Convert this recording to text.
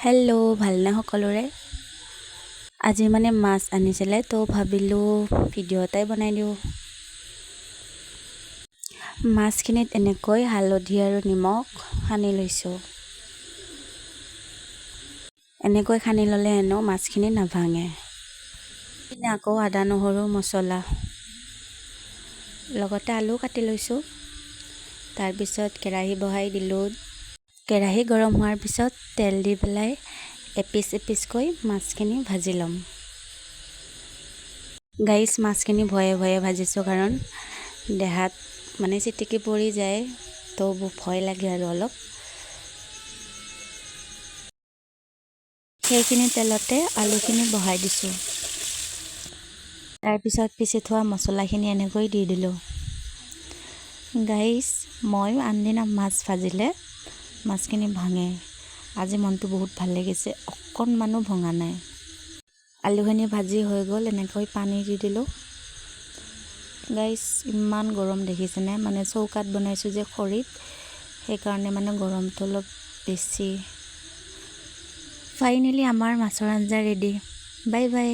Hello' ভালনে সকলোৰে। আজি মানে মাছ আনিছিলে তো ভাবিলোঁ ভিডিঅ' এটাই বনাই দিওঁ। মাছখিনিত এনেকৈ হালধি আৰু নিমখ সানি লৈছোঁ। এনেকৈ সানি ল'লে হেনো মাছখিনি নাভাঙে। আকৌ আদা নহৰু মছলা লগতে আলু কাটি লৈছোঁ। তাৰপিছত কেৰাহী বহাই দিলোঁ। কেৰাহী গৰম হোৱাৰ পিছত তেল দি পেলাই এপিচ এপিচকৈ মাছখিনি ভাজি ল'ম। গাইছ, মাছখিনি ভয়ে ভয়ে ভাজিছোঁ কাৰণ দেহাত মানে চিটিকি পৰি যায়, তো ভয় লাগে আৰু অলপ। সেইখিনি তেলতে আলুখিনি বহাই দিছোঁ। তাৰপিছত পিচি থোৱা মছলাখিনি এনেকৈ দি দিলোঁ। গাইছ, মই আনদিনা মাছ ভাজিলে মাছখিনি ভাঙে। আজি মনটো বহুত ভাল লাগিছে, অকণমানো ভঙা নাই। আলুখিনি ভাজি হৈ গ'ল, এনেকৈ পানী দি দিলোঁ। গাইছ, ইমান গৰম দেখিছেনে? মানে চৌকাত বনাইছোঁ যে খৰিত, সেইকাৰণে মানে গৰমটো অলপ বেছি। ফাইনেলি আমাৰ মাছৰ আঞ্জা ৰেডি। Bye bye.